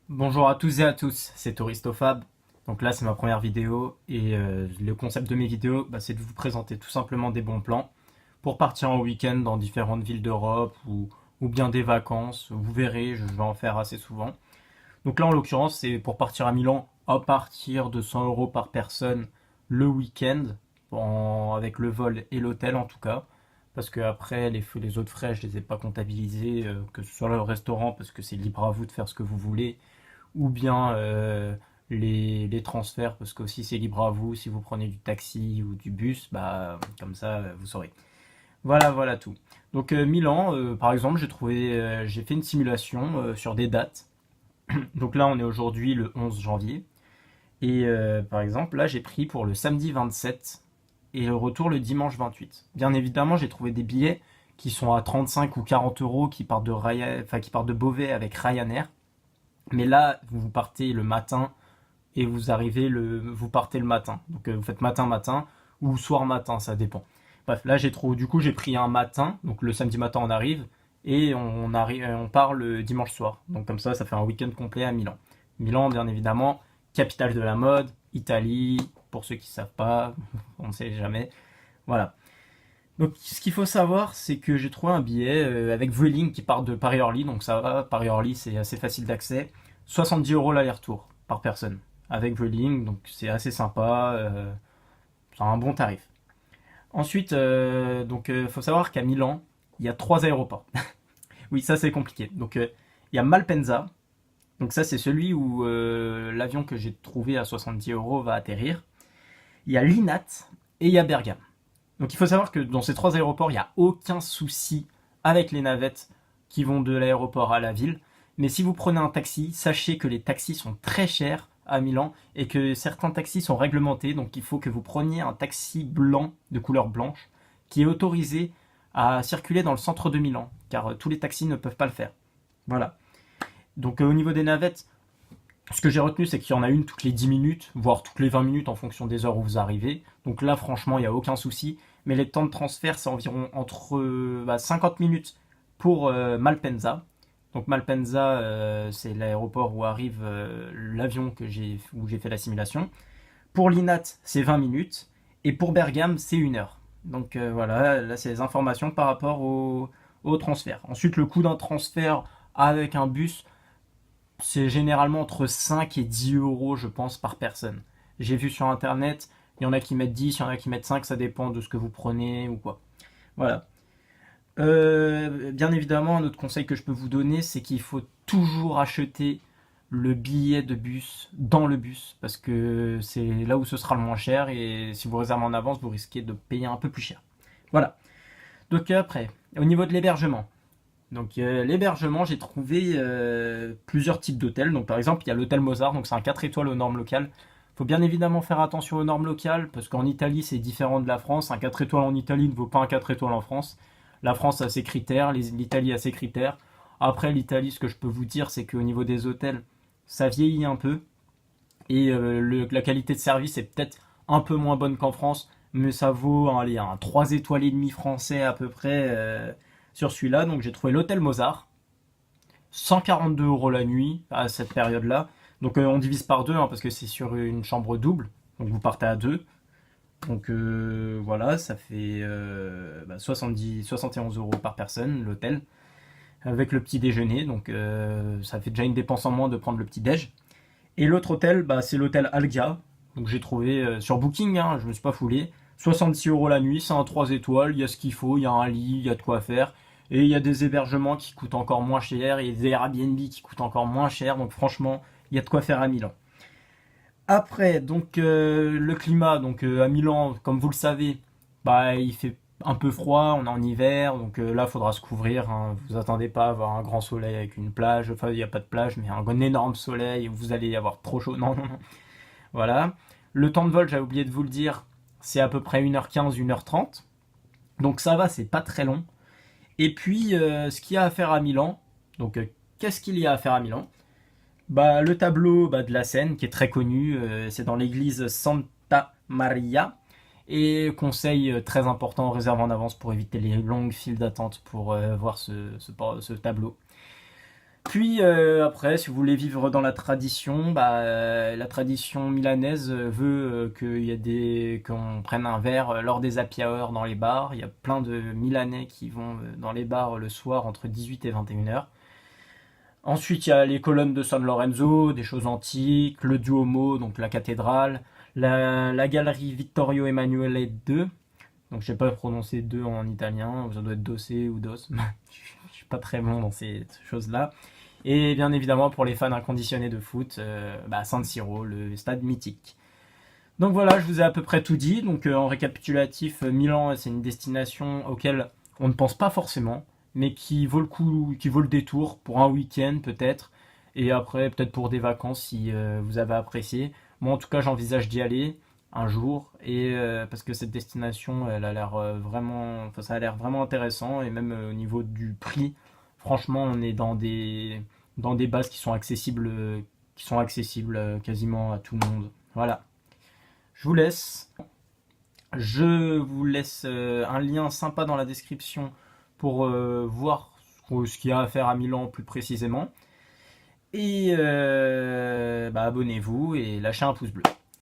Bonjour à tous et à tous, c'est Touristofab. Donc là, c'est ma première vidéo et le concept de mes vidéos, c'est de vous présenter tout simplement des bons plans pour partir en week-end dans différentes villes d'Europe ou bien des vacances. Vous verrez, je vais en faire assez souvent. Donc là, en l'occurrence, c'est pour partir à Milan à partir de 100 euros par personne le week-end, avec le vol et l'hôtel en tout cas. Parce que après, les autres frais, je les ai pas comptabilisés, que ce soit le restaurant, parce que c'est libre à vous de faire ce que vous voulez ou bien les transferts, parce que aussi c'est libre à vous, si vous prenez du taxi ou du bus, comme ça vous saurez. Voilà, voilà tout. Donc Milan, par exemple, j'ai fait une simulation sur des dates. Donc là, on est aujourd'hui le 11 janvier. Et par exemple, là, j'ai pris pour le samedi 27 et le retour le dimanche 28. Bien évidemment, j'ai trouvé des billets qui sont à 35 ou 40 euros qui partent de Beauvais avec Ryanair. Mais là, vous partez le matin et vous partez le matin. Donc vous faites matin ou soir matin, ça dépend. Bref, là du coup j'ai pris un matin, donc le samedi matin on arrive et on part le dimanche soir. Donc comme ça fait un week-end complet à Milan. Milan, bien évidemment, capitale de la mode, Italie, pour ceux qui savent pas, on ne sait jamais. Voilà. Donc ce qu'il faut savoir, c'est que j'ai trouvé un billet avec Vueling qui part de Paris-Orly, donc ça va, Paris-Orly c'est assez facile d'accès. 70 euros l'aller-retour par personne avec Vueling, donc c'est assez sympa, c'est un bon tarif. Ensuite, faut savoir qu'à Milan, il y a trois aéroports. Oui, ça c'est compliqué. Donc il y a Malpensa, donc ça c'est celui où l'avion que j'ai trouvé à 70 euros va atterrir. Il y a Linate et il y a Bergame. Donc il faut savoir que dans ces trois aéroports, il n'y a aucun souci avec les navettes qui vont de l'aéroport à la ville. Mais si vous prenez un taxi, sachez que les taxis sont très chers à Milan et que certains taxis sont réglementés. Donc il faut que vous preniez un taxi blanc, de couleur blanche, qui est autorisé à circuler dans le centre de Milan, car tous les taxis ne peuvent pas le faire. Voilà. Donc au niveau des navettes, ce que j'ai retenu, c'est qu'il y en a une toutes les 10 minutes, voire toutes les 20 minutes en fonction des heures où vous arrivez. Donc là, franchement, il n'y a aucun souci. Mais les temps de transfert, c'est environ entre 50 minutes pour Malpensa. Donc Malpensa, c'est l'aéroport où arrive l'avion où j'ai fait la simulation. Pour l'INAT, c'est 20 minutes. Et pour Bergame, c'est 1 heure. Donc voilà, là, c'est les informations par rapport au transfert. Ensuite, le coût d'un transfert avec un bus, c'est généralement entre 5 et 10 euros, je pense, par personne. J'ai vu sur internet, il y en a qui mettent 10, il y en a qui mettent 5, ça dépend de ce que vous prenez ou quoi. Voilà. Bien évidemment, un autre conseil que je peux vous donner, c'est qu'il faut toujours acheter le billet de bus dans le bus, parce que c'est là où ce sera le moins cher, et si vous réservez en avance, vous risquez de payer un peu plus cher. Voilà. Donc après, au niveau de l'hébergement, l'hébergement, j'ai trouvé plusieurs types d'hôtels. Donc par exemple, il y a l'hôtel Mozart, donc c'est un 4 étoiles aux normes locales. Il faut bien évidemment faire attention aux normes locales, parce qu'en Italie, c'est différent de la France. Un 4 étoiles en Italie ne vaut pas un 4 étoiles en France. La France a ses critères, l'Italie a ses critères. Après, l'Italie, ce que je peux vous dire, c'est qu'au niveau des hôtels, ça vieillit un peu. Et la qualité de service est peut-être un peu moins bonne qu'en France, mais ça vaut allez, un 3 étoiles et demi français à peu près sur celui-là. Donc j'ai trouvé l'hôtel Mozart, 142 euros la nuit à cette période-là. Donc on divise par deux, hein, parce que c'est sur une chambre double, donc vous partez à deux. Donc voilà, ça fait 71 euros par personne l'hôtel, avec le petit déjeuner. Donc ça fait déjà une dépense en moins de prendre le petit déj. Et l'autre hôtel, c'est l'hôtel Alga. Donc j'ai trouvé sur Booking, hein, je me suis pas foulé. 66 euros la nuit, c'est un 3 étoiles, il y a ce qu'il faut, il y a un lit, il y a de quoi faire. Et il y a des hébergements qui coûtent encore moins cher, il y a des Airbnb qui coûtent encore moins cher. Donc franchement, il y a de quoi faire à Milan. Après, donc le climat, donc à Milan, comme vous le savez, il fait un peu froid, on est en hiver, donc là, il faudra se couvrir, hein. Vous attendez pas à avoir un grand soleil avec une plage, enfin, il n'y a pas de plage, mais un énorme soleil, vous allez avoir trop chaud. Non, non, non. Voilà. Le temps de vol, j'avais oublié de vous le dire, c'est à peu près 1h15, 1h30. Donc ça va, c'est pas très long. Et puis, ce qu'il y a à faire à Milan, donc qu'est-ce qu'il y a à faire à Milan? Le tableau de la Seine, qui est très connu, c'est dans l'église Santa Maria. Et conseil très important, réserve en avance pour éviter les longues files d'attente pour voir ce tableau. Puis après, si vous voulez vivre dans la tradition, la tradition milanaise veut qu'on prenne un verre lors des happy hour dans les bars. Il y a plein de Milanais qui vont dans les bars le soir entre 18 et 21 heures. Ensuite, il y a les colonnes de San Lorenzo, des choses antiques, le Duomo, donc la cathédrale, la galerie Vittorio Emanuele II. Donc je sais pas prononcer deux en italien, ça doit être dossé ou dos. Je suis pas très bon dans ces choses-là. Et bien évidemment pour les fans inconditionnés de foot, San Siro, le stade mythique. Donc voilà, je vous ai à peu près tout dit. Donc en récapitulatif, Milan, c'est une destination auquel on ne pense pas forcément, mais qui vaut le coup, qui vaut le détour pour un week-end peut-être, et après peut-être pour des vacances si vous avez apprécié. Moi en tout cas, j'envisage d'y aller un jour, et parce que cette destination, elle a l'air vraiment, enfin, ça a l'air vraiment intéressant, et même au niveau du prix, franchement, on est dans des bases qui sont accessibles quasiment à tout le monde. Voilà. Je vous laisse. Je vous laisse un lien sympa dans la description pour voir ce qu'il y a à faire à Milan plus précisément. Et abonnez-vous et lâchez un pouce bleu.